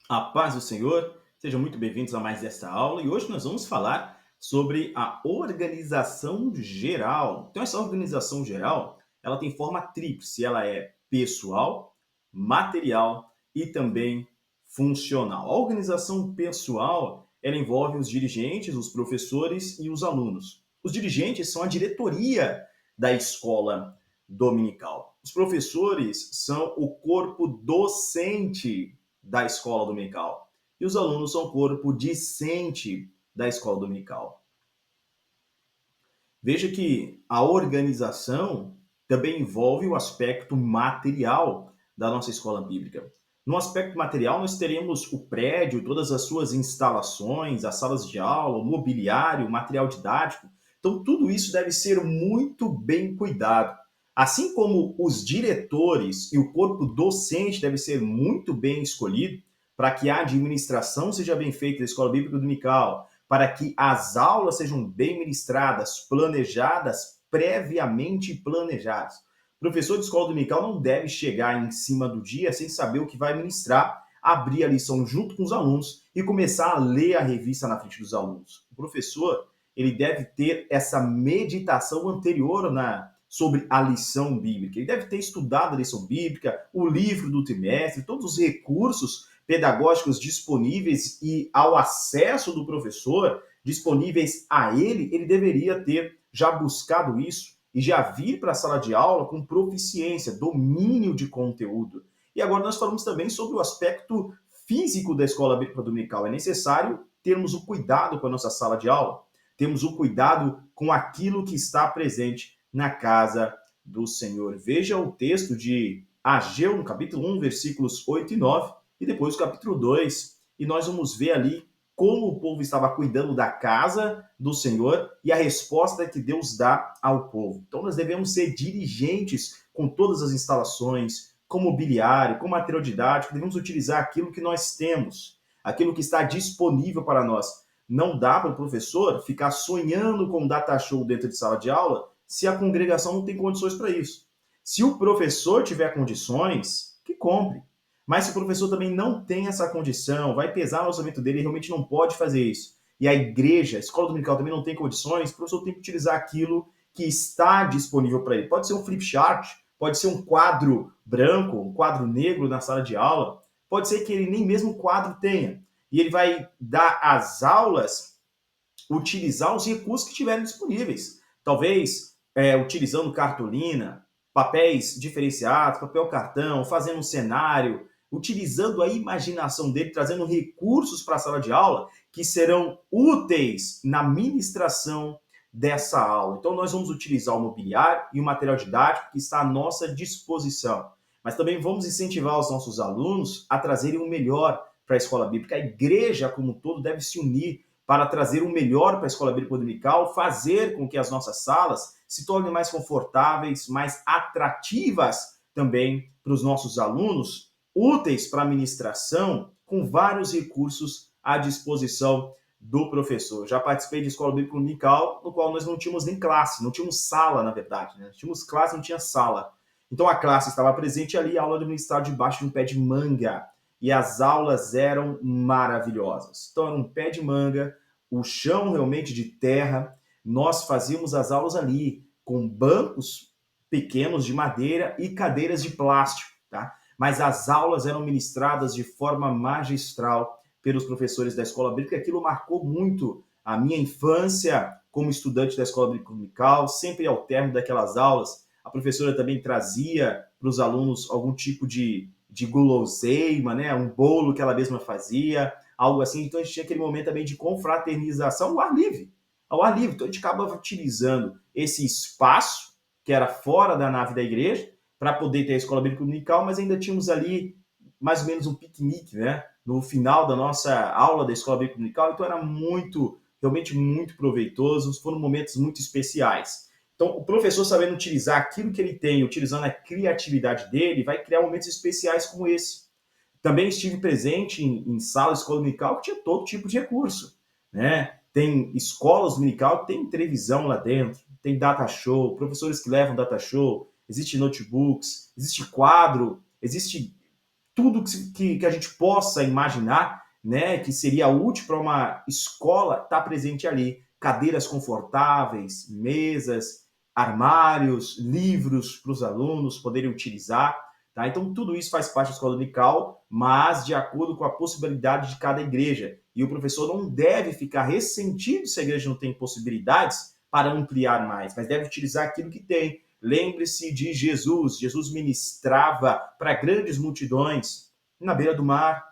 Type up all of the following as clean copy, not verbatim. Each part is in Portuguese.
A paz do Senhor, sejam muito bem-vindos a mais esta aula e hoje nós vamos falar sobre a organização geral. Então, essa organização geral, ela tem forma tríplice, ela é pessoal, material e também funcional. A organização pessoal, ela envolve os dirigentes, os professores e os alunos. Os dirigentes são a diretoria da escola dominical. Os professores são o corpo docente da escola dominical. E os alunos são o corpo discente da escola dominical. Veja que a organização também envolve o aspecto material da nossa escola bíblica. No aspecto material, nós teremos o prédio, todas as suas instalações, as salas de aula, o mobiliário, o material didático. Então, tudo isso deve ser muito bem cuidado. Assim como os diretores e o corpo docente deve ser muito bem escolhido para que a administração seja bem feita da escola bíblica dominical, para que as aulas sejam bem ministradas, planejadas, previamente planejadas. O professor de escola dominical não deve chegar em cima do dia sem saber o que vai ministrar, abrir a lição junto com os alunos e começar a ler a revista na frente dos alunos. O professor, ele deve ter essa meditação anterior sobre a lição bíblica. Ele deve ter estudado a lição bíblica, o livro do trimestre, todos os recursos pedagógicos disponíveis e ao acesso do professor disponíveis a ele, ele deveria ter já buscado isso e já vir para a sala de aula com proficiência, domínio de conteúdo. E agora nós falamos também sobre o aspecto físico da escola bíblica dominical. É necessário termos o cuidado com a nossa sala de aula, termos o cuidado com aquilo que está presente na casa do Senhor. Veja o texto de Ageu, no capítulo 1, versículos 8 e 9, e depois o capítulo 2, e nós vamos ver ali como o povo estava cuidando da casa do Senhor e a resposta que Deus dá ao povo. Então nós devemos ser dirigentes com todas as instalações, com mobiliário, com material didático, devemos utilizar aquilo que nós temos, aquilo que está disponível para nós. Não dá para o professor ficar sonhando com data show dentro de sala de aula se a congregação não tem condições para isso. Se o professor tiver condições, que compre. Mas se o professor também não tem essa condição, vai pesar no orçamento dele, ele realmente não pode fazer isso. E a igreja, a escola dominical também não tem condições, o professor tem que utilizar aquilo que está disponível para ele. Pode ser um flip chart, pode ser um quadro branco, um quadro negro na sala de aula, pode ser que ele nem mesmo quadro tenha. E ele vai dar as aulas, utilizar os recursos que tiverem disponíveis. Talvez utilizando cartolina, papéis diferenciados, papel cartão, fazendo um cenário, utilizando a imaginação dele, trazendo recursos para a sala de aula que serão úteis na ministração dessa aula. Então, nós vamos utilizar o mobiliário e o material didático que está à nossa disposição. Mas também vamos incentivar os nossos alunos a trazerem o melhor para a escola bíblica. A igreja, como um todo, deve se unir para trazer o melhor para a escola bíblica dominical, fazer com que as nossas salas se tornem mais confortáveis, mais atrativas também para os nossos alunos, úteis para a ministração, com vários recursos à disposição do professor. Já participei de escola bíblica dominical, no qual nós não tínhamos nem classe, não tínhamos sala, na verdade. Né? Tínhamos classe, não tinha sala. Então a classe estava presente ali, a aula administrada debaixo de um pé de manga. E as aulas eram maravilhosas. Então era um pé de manga, o chão realmente de terra. Nós fazíamos as aulas ali, com bancos pequenos de madeira e cadeiras de plástico, tá? Mas as aulas eram ministradas de forma magistral pelos professores da escola bíblica, e aquilo marcou muito a minha infância como estudante da escola bíblica dominical. Sempre ao término daquelas aulas, a professora também trazia para os alunos algum tipo de guloseima, né? Um bolo que ela mesma fazia, algo assim. Então a gente tinha aquele momento também de confraternização ao ar livre. Ao ar livre. Então a gente acabava utilizando esse espaço que era fora da nave da igreja para poder ter a escola bíblica dominical, mas ainda tínhamos ali mais ou menos um piquenique, né? No final da nossa aula da escola bíblica dominical. Então era realmente muito proveitoso. Foram momentos muito especiais. Então, o professor sabendo utilizar aquilo que ele tem, utilizando a criatividade dele, vai criar momentos especiais como esse. Também estive presente em sala de escola dominical que tinha todo tipo de recurso. Né? Tem escolas dominical que tem televisão lá dentro, tem data show, professores que levam data show, existe notebooks, existe quadro, existe tudo que a gente possa imaginar, né, que seria útil para uma escola, está presente ali. Cadeiras confortáveis, mesas, armários, livros para os alunos poderem utilizar. Tá? Então, tudo isso faz parte da escola dominical, mas de acordo com a possibilidade de cada igreja. E o professor não deve ficar ressentido se a igreja não tem possibilidades para ampliar mais, mas deve utilizar aquilo que tem. Lembre-se de Jesus. Jesus ministrava para grandes multidões na beira do mar,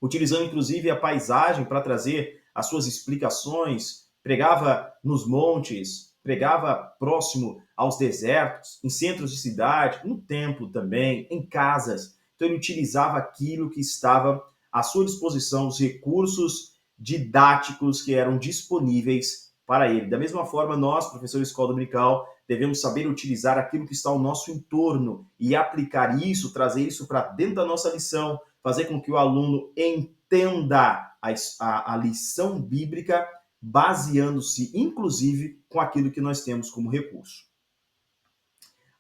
utilizando inclusive a paisagem para trazer as suas explicações, pregava nos montes, pregava próximo aos desertos, em centros de cidade, no templo também, em casas. Então ele utilizava aquilo que estava à sua disposição, os recursos didáticos que eram disponíveis para ele. Da mesma forma, nós, professores de escola dominical, devemos saber utilizar aquilo que está ao nosso entorno e aplicar isso, trazer isso para dentro da nossa lição, fazer com que o aluno entenda a lição bíblica, baseando-se, inclusive, com aquilo que nós temos como recurso.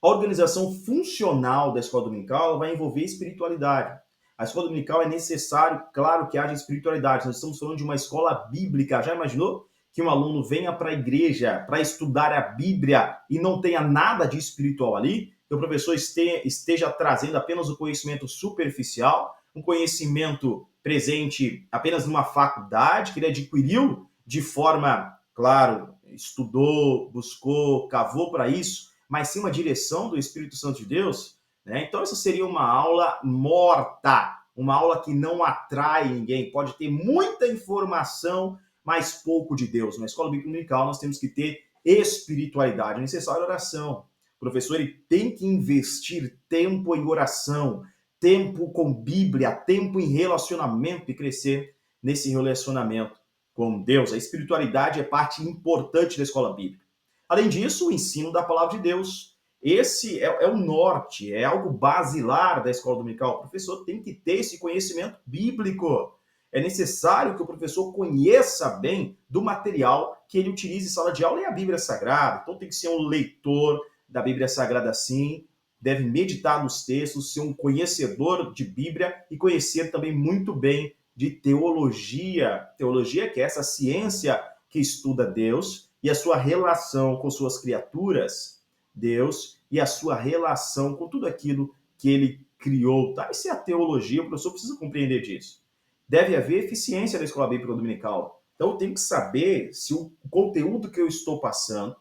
A organização funcional da escola dominical vai envolver espiritualidade. A escola dominical é necessário, claro, que haja espiritualidade. Nós estamos falando de uma escola bíblica. Já imaginou que um aluno venha para a igreja para estudar a Bíblia e não tenha nada de espiritual ali? Que o professor esteja trazendo apenas o conhecimento superficial, um conhecimento presente apenas numa faculdade, que ele adquiriu de forma, claro, estudou, buscou, cavou para isso, mas sim uma direção do Espírito Santo de Deus, né? Então essa seria uma aula morta, uma aula que não atrai ninguém, pode ter muita informação, mas pouco de Deus. Na escola bíblica dominical nós temos que ter espiritualidade, é necessária oração. O professor ele tem que investir tempo em oração, tempo com Bíblia, tempo em relacionamento e crescer nesse relacionamento com Deus. A espiritualidade é parte importante da escola bíblica. Além disso, o ensino da palavra de Deus. Esse é o norte, é algo basilar da escola dominical. O professor tem que ter esse conhecimento bíblico. É necessário que o professor conheça bem do material que ele utilize em sala de aula e a Bíblia Sagrada. Então tem que ser um leitor da Bíblia Sagrada, sim, deve meditar nos textos, ser um conhecedor de Bíblia e conhecer também muito bem de teologia. Teologia que é essa ciência que estuda Deus e a sua relação com suas criaturas, Deus, e a sua relação com tudo aquilo que ele criou. Tá? Isso é a teologia, o professor precisa compreender disso. Deve haver eficiência na escola bíblica dominical. Então, eu tenho que saber se o conteúdo que eu estou passando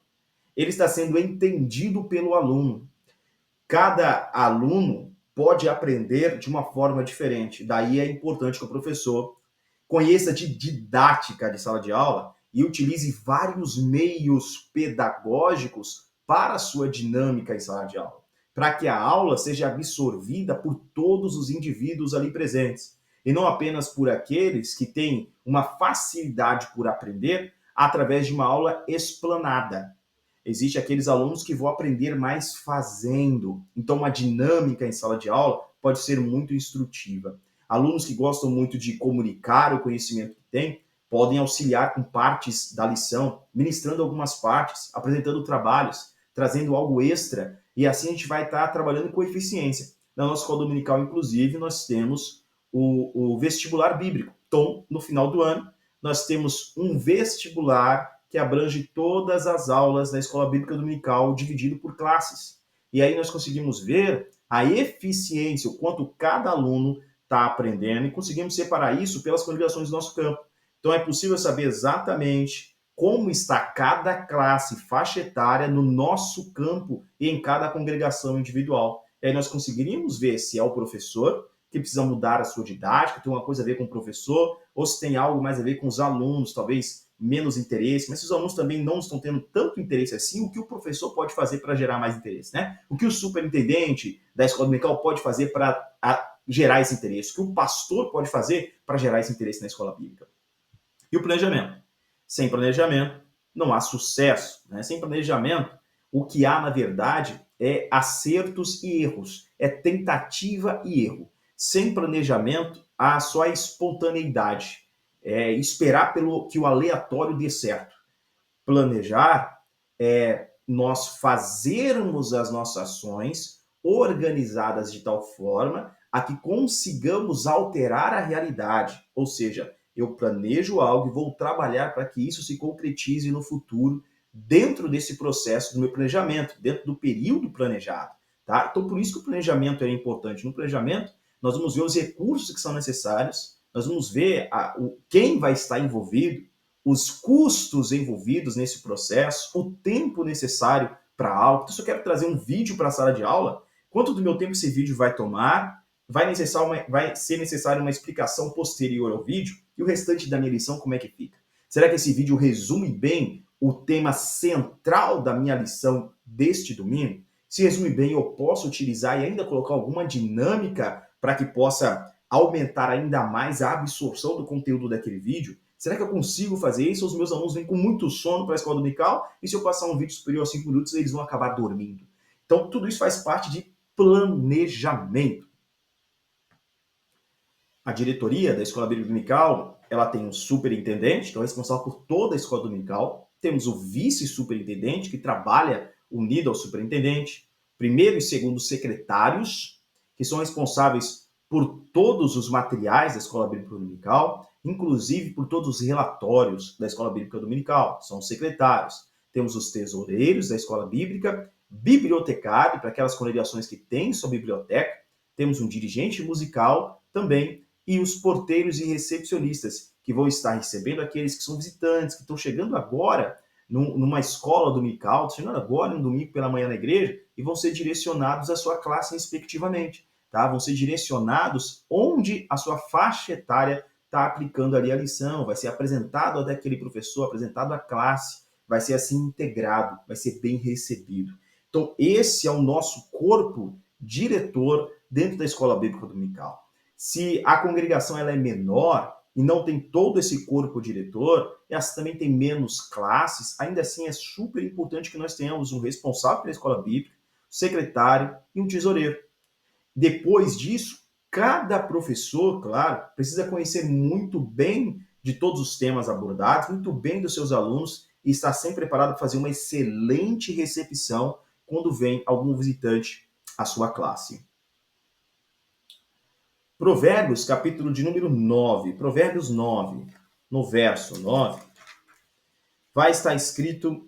ele está sendo entendido pelo aluno. Cada aluno pode aprender de uma forma diferente. Daí é importante que o professor conheça de didática de sala de aula e utilize vários meios pedagógicos para a sua dinâmica em sala de aula, para que a aula seja absorvida por todos os indivíduos ali presentes, e não apenas por aqueles que têm uma facilidade por aprender através de uma aula explanada. Existem aqueles alunos que vão aprender mais fazendo. Então, uma dinâmica em sala de aula pode ser muito instrutiva. Alunos que gostam muito de comunicar o conhecimento que têm podem auxiliar com partes da lição, ministrando algumas partes, apresentando trabalhos, trazendo algo extra, e assim a gente vai estar trabalhando com eficiência. Na nossa escola dominical, inclusive, nós temos o vestibular bíblico. Então, no final do ano, nós temos um vestibular que abrange todas as aulas da escola bíblica dominical, dividido por classes. E aí nós conseguimos ver a eficiência, o quanto cada aluno está aprendendo, e conseguimos separar isso pelas congregações do nosso campo. Então é possível saber exatamente como está cada classe, faixa etária no nosso campo e em cada congregação individual. E aí nós conseguiríamos ver se é o professor que precisa mudar a sua didática, tem uma coisa a ver com o professor, ou se tem algo mais a ver com os alunos, talvez menos interesse, mas se os alunos também não estão tendo tanto interesse assim, o que o professor pode fazer para gerar mais interesse, né? O que o superintendente da escola dominical pode fazer para gerar esse interesse, o que o pastor pode fazer para gerar esse interesse na escola bíblica. E o planejamento. Sem planejamento, não há sucesso. Né? Sem planejamento, o que há, na verdade, é acertos e erros, é tentativa e erro. Sem planejamento, há só a espontaneidade, é esperar pelo que o aleatório dê certo. Planejar é nós fazermos as nossas ações organizadas de tal forma a que consigamos alterar a realidade. Ou seja, eu planejo algo e vou trabalhar para que isso se concretize no futuro dentro desse processo do meu planejamento, dentro do período planejado. Tá? Então, por isso que o planejamento é importante. No planejamento, nós vamos ver os recursos que são necessários, nós vamos ver quem vai estar envolvido, os custos envolvidos nesse processo, o tempo necessário para algo. Então, se eu quero trazer um vídeo para a sala de aula, quanto do meu tempo esse vídeo vai tomar? Vai ser necessário uma explicação posterior ao vídeo? E o restante da minha lição, como é que fica? Será que esse vídeo resume bem o tema central da minha lição deste domingo? Se resume bem, eu posso utilizar e ainda colocar alguma dinâmica para que possa aumentar ainda mais a absorção do conteúdo daquele vídeo? Será que eu consigo fazer isso? Os meus alunos vêm com muito sono para a escola dominical e se eu passar um vídeo superior a 5 minutos, eles vão acabar dormindo. Então, tudo isso faz parte de planejamento. A diretoria da Escola Bíblica Dominical, ela tem um superintendente, que é o responsável por toda a escola dominical. Temos o vice-superintendente, que trabalha unido ao superintendente. Primeiro e segundo secretários, que são responsáveis por todos os materiais da Escola Bíblica Dominical, inclusive por todos os relatórios da Escola Bíblica Dominical. São os secretários. Temos os tesoureiros da Escola Bíblica, bibliotecário, para aquelas congregações que têm sua biblioteca. Temos um dirigente musical também, e os porteiros e recepcionistas, que vão estar recebendo aqueles que são visitantes, que estão chegando agora numa escola dominical, chegando agora no domingo pela manhã na igreja, e vão ser direcionados à sua classe respectivamente. Tá? Vão ser direcionados onde a sua faixa etária está aplicando ali a lição, vai ser apresentado até aquele professor, apresentado à classe, vai ser assim integrado, vai ser bem recebido. Então, esse é o nosso corpo diretor dentro da escola bíblica dominical. Se a congregação ela é menor e não tem todo esse corpo diretor, essa também tem menos classes, ainda assim é super importante que nós tenhamos um responsável pela escola bíblica, um secretário e um tesoureiro. Depois disso, cada professor, claro, precisa conhecer muito bem de todos os temas abordados, muito bem dos seus alunos e estar sempre preparado para fazer uma excelente recepção quando vem algum visitante à sua classe. Provérbios, capítulo de número 9. Provérbios 9, no verso 9, está escrito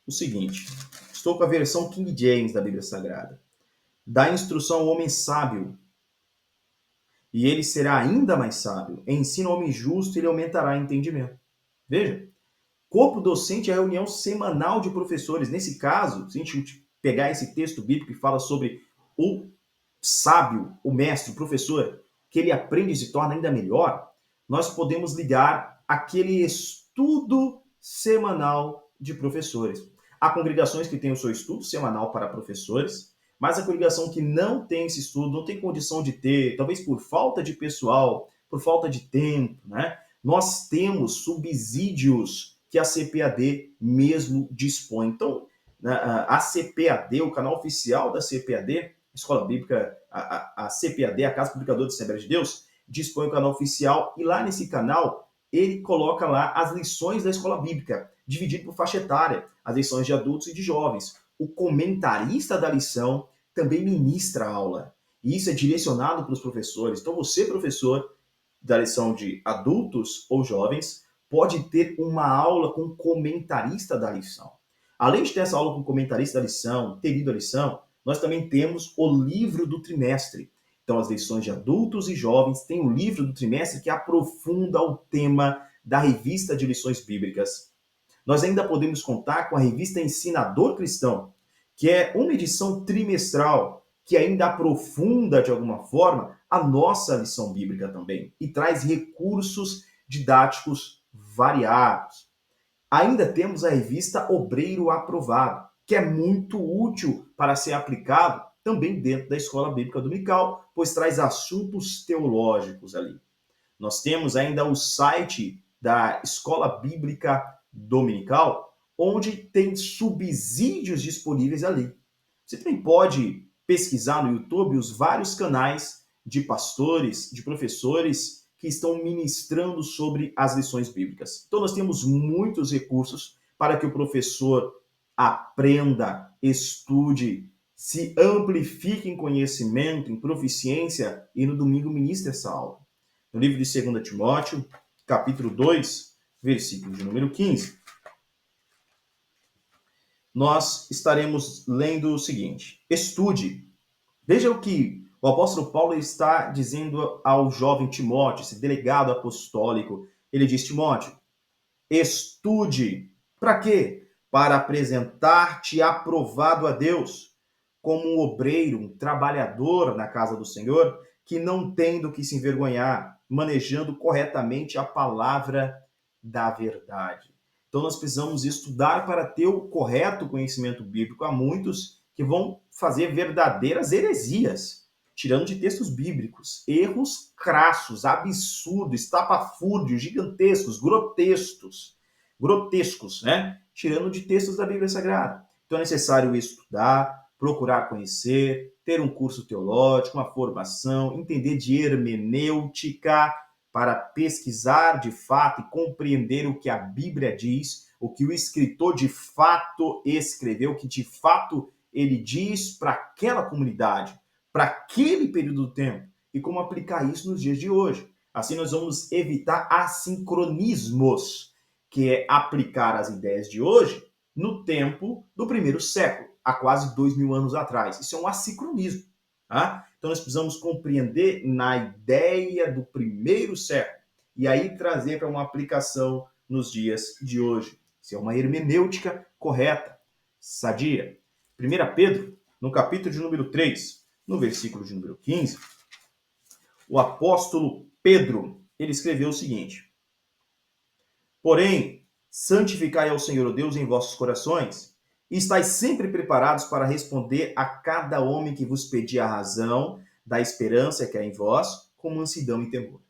o seguinte. Estou com a versão King James da Bíblia Sagrada. Dá instrução ao homem sábio, e ele será ainda mais sábio. Ensina ao homem justo, e ele aumentará entendimento. Veja, corpo docente é a reunião semanal de professores. Nesse caso, se a gente pegar esse texto bíblico que fala sobre o sábio, o mestre, o professor, que ele aprende e se torna ainda melhor, nós podemos ligar aquele estudo semanal de professores. Há congregações que têm o seu estudo semanal para professores, mas a congregação que não tem esse estudo, não tem condição de ter, talvez por falta de pessoal, por falta de tempo, né? Nós temos subsídios que a CPAD mesmo dispõe. Então, a CPAD, o canal oficial da CPAD, Escola Bíblica, a CPAD, a Casa Publicadora da Assembleia de Deus, dispõe um canal oficial e lá nesse canal ele coloca lá as lições da Escola Bíblica, dividido por faixa etária, as lições de adultos e de jovens. O comentarista da lição também ministra a aula. E isso é direcionado para os professores. Então você, professor da lição de adultos ou jovens, pode ter uma aula com o comentarista da lição. Além de ter essa aula com o comentarista da lição, ter lido a lição, nós também temos o livro do trimestre. Então, as lições de adultos e jovens têm o livro do trimestre que aprofunda o tema da revista de lições bíblicas. Nós ainda podemos contar com a revista Ensinador Cristão, que é uma edição trimestral que ainda aprofunda, de alguma forma, a nossa lição bíblica também e traz recursos didáticos variados. Ainda temos a revista Obreiro Aprovado, que é muito útil para ser aplicado também dentro da escola bíblica dominical, pois traz assuntos teológicos ali. Nós temos ainda o site da Escola Bíblica Dominical, onde tem subsídios disponíveis ali. Você também pode pesquisar no YouTube os vários canais de pastores, de professores que estão ministrando sobre as lições bíblicas. Então nós temos muitos recursos para que o professor aprenda, estude se amplifique em conhecimento, em proficiência, e no domingo ministre essa aula. No livro de 2 Timóteo, capítulo 2, versículo de número 15, nós estaremos lendo o seguinte: estude. Veja o que o apóstolo Paulo está dizendo ao jovem Timóteo, esse delegado apostólico. Ele diz: Timóteo, estude. Para quê? Para apresentar-te aprovado a Deus, como um obreiro, um trabalhador na casa do Senhor, que não tem do que se envergonhar, manejando corretamente a palavra da verdade. Então nós precisamos estudar para ter o correto conhecimento bíblico. Há muitos que vão fazer verdadeiras heresias, tirando de textos bíblicos, erros crassos, absurdos, estapafúrdios, gigantescos, grotescos, né? Tirando de textos da Bíblia Sagrada. Então é necessário estudar, procurar conhecer, ter um curso teológico, uma formação, entender de hermenêutica, para pesquisar de fato e compreender o que a Bíblia diz, o que o escritor de fato escreveu, o que de fato ele diz para aquela comunidade, para aquele período do tempo, e como aplicar isso nos dias de hoje. Assim nós vamos evitar assincronismos, que é aplicar as ideias de hoje no tempo do primeiro século, há quase 2000 anos atrás. Isso é um assincronismo. Tá? Então nós precisamos compreender na ideia do primeiro século e aí trazer para uma aplicação nos dias de hoje. Isso é uma hermenêutica correta, sadia. 1 Pedro, no capítulo de número 3, no versículo de número 15, o apóstolo Pedro, ele escreveu o seguinte: porém, santificai ao Senhor o Deus em vossos corações, e estáis sempre preparados para responder a cada homem que vos pedir a razão da esperança que há em vós, com mansidão e temor.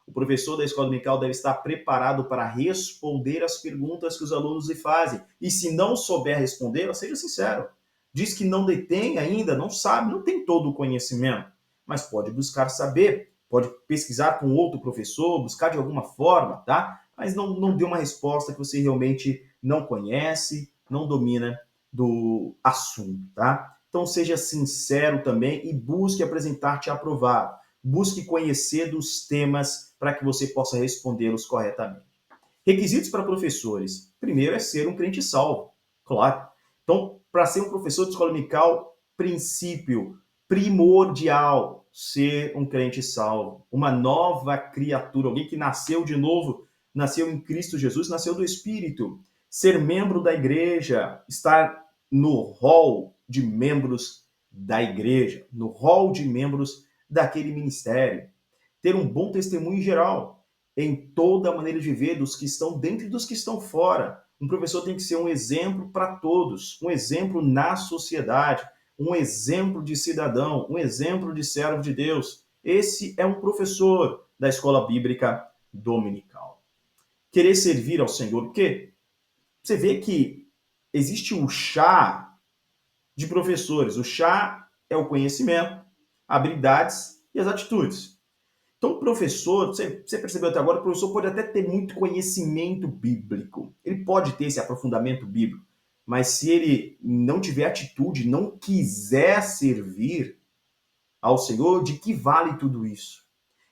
O professor da escola dominical deve estar preparado para responder as perguntas que os alunos lhe fazem. E se não souber responder, seja sincero. Diz que não detém ainda, não sabe, não tem todo o conhecimento, mas pode buscar saber, pode pesquisar com outro professor, buscar de alguma forma, tá? Mas não dê uma resposta que você realmente não conhece, não domina do assunto, tá? Então seja sincero também e busque apresentar-te aprovado. Busque conhecer dos temas para que você possa respondê-los corretamente. Requisitos para professores. Primeiro é ser um crente salvo, claro. Então, para ser um professor de escola dominical, princípio primordial, ser um crente salvo. Uma nova criatura, alguém que nasceu de novo, nasceu em Cristo Jesus, nasceu do Espírito. Ser membro da igreja, estar no hall de membros da igreja, no hall de membros daquele ministério. Ter um bom testemunho em geral, em toda a maneira de viver dos que estão dentro e dos que estão fora. Um professor tem que ser um exemplo para todos, um exemplo na sociedade, um exemplo de cidadão, um exemplo de servo de Deus. Esse é um professor da escola bíblica dominical. Querer servir ao Senhor, porque você vê que existe um chá de professores. O chá é o conhecimento, habilidades e as atitudes. Então, o professor, você percebeu até agora, o professor pode até ter muito conhecimento bíblico. Ele pode ter esse aprofundamento bíblico. Mas se ele não tiver atitude, não quiser servir ao Senhor, de que vale tudo isso?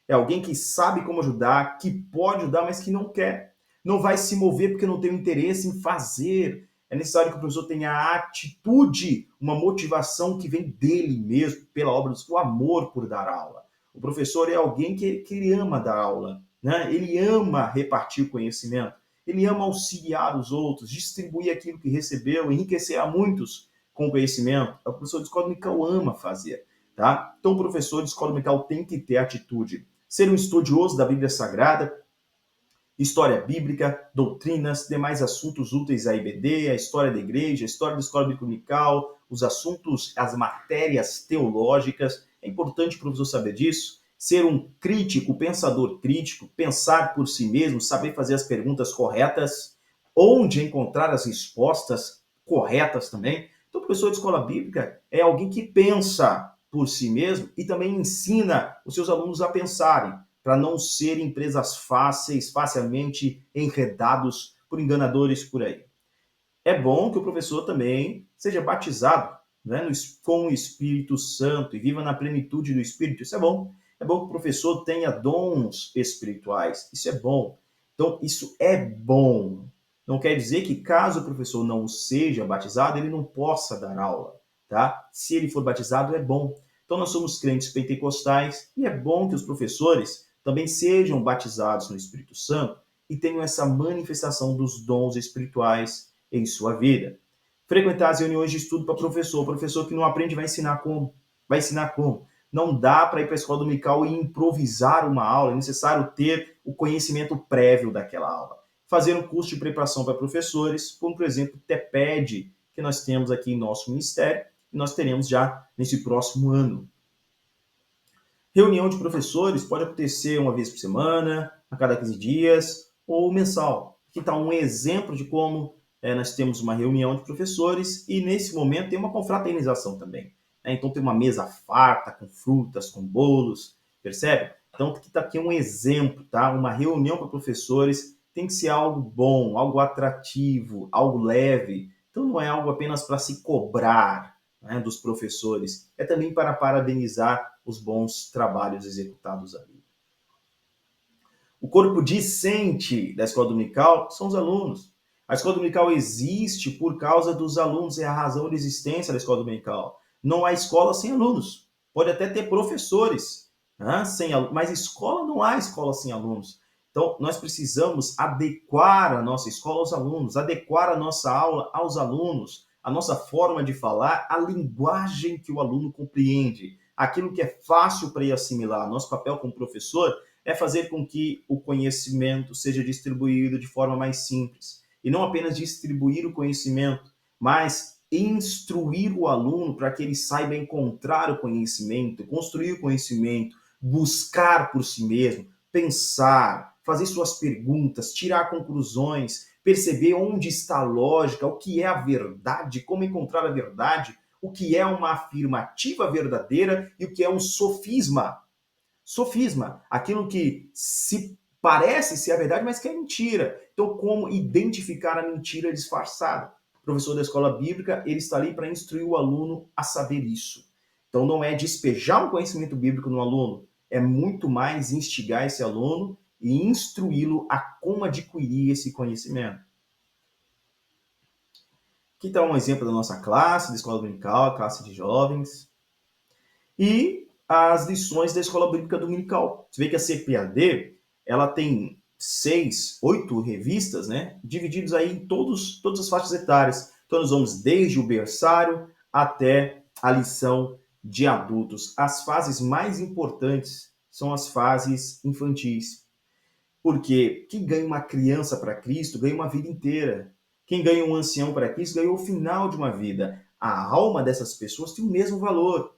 É alguém que sabe como ajudar, que pode ajudar, mas que não quer. Não vai se mover porque não tem interesse em fazer. É necessário que o professor tenha a atitude, uma motivação que vem dele mesmo, pela obra do o amor por dar aula. O professor é alguém que ele ama dar aula, né? Ele ama repartir o conhecimento, ele ama auxiliar os outros, distribuir aquilo que recebeu, enriquecer a muitos com o conhecimento. O professor de escola dominical ama fazer. Tá? Então, o professor de escola dominical tem que ter atitude. Ser um estudioso da Bíblia Sagrada, história bíblica, doutrinas, demais assuntos úteis à IBD, a história da igreja, a história da escola bíblica dominical, os assuntos, as matérias teológicas. É importante o professor saber disso. Ser um crítico, pensador crítico, pensar por si mesmo, saber fazer as perguntas corretas, onde encontrar as respostas corretas também. Então, o professor de escola bíblica é alguém que pensa por si mesmo e também ensina os seus alunos a pensarem, para não serem presas fáceis, facilmente enredados por enganadores por aí. É bom que o professor também seja batizado né, com o Espírito Santo e viva na plenitude do Espírito. Isso é bom. É bom que o professor tenha dons espirituais. Isso é bom. Então, isso é bom. Não quer dizer que caso o professor não seja batizado, ele não possa dar aula, tá? Se ele for batizado, é bom. Então, nós somos crentes pentecostais e é bom que os professores também sejam batizados no Espírito Santo e tenham essa manifestação dos dons espirituais em sua vida. Frequentar as reuniões de estudo para professor. O professor que não aprende vai ensinar como? Vai ensinar como? Não dá para ir para a escola dominical e improvisar uma aula. É necessário ter o conhecimento prévio daquela aula. Fazer um curso de preparação para professores, como, por exemplo, o TEPED, que nós temos aqui em nosso ministério, e nós teremos já nesse próximo ano. Reunião de professores pode acontecer uma vez por semana, a cada 15 dias, ou mensal. Aqui está um exemplo de como nós temos uma reunião de professores e, nesse momento, tem uma confraternização também. Então, tem uma mesa farta, com frutas, com bolos, percebe? Então, aqui está aqui um exemplo, tá? Uma reunião para professores tem que ser algo bom, algo atrativo, algo leve. Então, não é algo apenas para se cobrar, né, dos professores, é também para parabenizar os bons trabalhos executados ali. O corpo discente da escola dominical são os alunos. A escola dominical existe por causa dos alunos, é a razão de existência da escola dominical. Não há escola sem alunos. Pode até ter professores, né, sem alunos, mas escola não há escola sem alunos. Então, nós precisamos adequar a nossa escola aos alunos, adequar a nossa aula aos alunos, a nossa forma de falar, a linguagem que o aluno compreende, aquilo que é fácil para ele assimilar. Nosso papel como professor é fazer com que o conhecimento seja distribuído de forma mais simples. E não apenas distribuir o conhecimento, mas instruir o aluno para que ele saiba encontrar o conhecimento, construir o conhecimento, buscar por si mesmo, pensar, fazer suas perguntas, tirar conclusões, perceber onde está a lógica, o que é a verdade, como encontrar a verdade, o que é uma afirmativa verdadeira e o que é um sofisma. Sofisma, aquilo que se parece ser a verdade, mas que é mentira. Então, como identificar a mentira disfarçada? O professor da escola bíblica, ele está ali para instruir o aluno a saber isso. Então, não é despejar um conhecimento bíblico no aluno, é muito mais instigar esse aluno e instruí-lo a como adquirir esse conhecimento. Aqui está um exemplo da nossa classe, da escola dominical, classe de jovens. E as lições da escola bíblica dominical. Você vê que a CPAD, ela tem 6, 8 revistas, né, divididos aí em todas as faixas etárias. Então, nós vamos desde o berçário até a lição de adultos. As fases mais importantes são as fases infantis. Porque quem ganha uma criança para Cristo ganha uma vida inteira. Quem ganha um ancião para Cristo ganha o final de uma vida. A alma dessas pessoas tem o mesmo valor,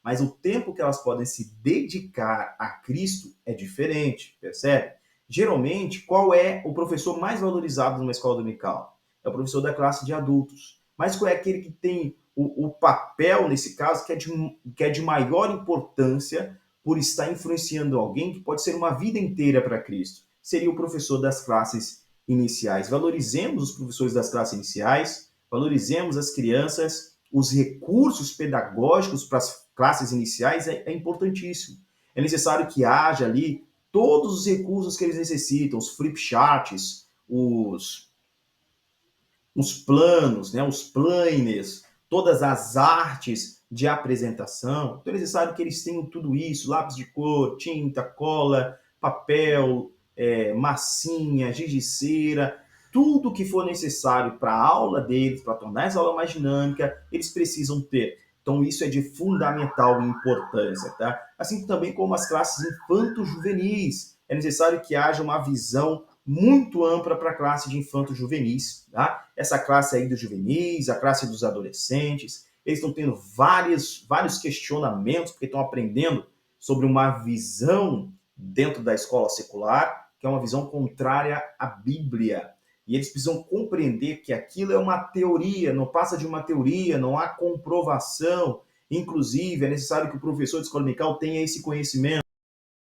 mas o tempo que elas podem se dedicar a Cristo é diferente, percebe? Geralmente, qual é o professor mais valorizado numa escola dominical? É o professor da classe de adultos. Mas qual é aquele que tem o papel, nesse caso, que é de maior importância por estar influenciando alguém que pode ser uma vida inteira para Cristo? Seria o professor das classes iniciais. Valorizemos os professores das classes iniciais, valorizemos as crianças, os recursos pedagógicos para as classes iniciais é importantíssimo. É necessário que haja ali todos os recursos que eles necessitam, os flip charts, os planos, né, os planners, todas as artes de apresentação. Então é necessário que eles tenham tudo isso, lápis de cor, tinta, cola, papel, massinha, giz de cera, tudo que for necessário para a aula deles, para tornar essa aula mais dinâmica, eles precisam ter. Então isso é de fundamental importância, tá? Assim também como as classes infanto-juvenis. É necessário que haja uma visão muito ampla para a classe de infanto-juvenis, tá? Essa classe aí dos juvenis, a classe dos adolescentes, eles estão tendo vários questionamentos, porque estão aprendendo sobre uma visão dentro da escola secular, que é uma visão contrária à Bíblia. E eles precisam compreender que aquilo é uma teoria, não passa de uma teoria, não há comprovação. Inclusive, é necessário que o professor de escola dominical tenha esse conhecimento.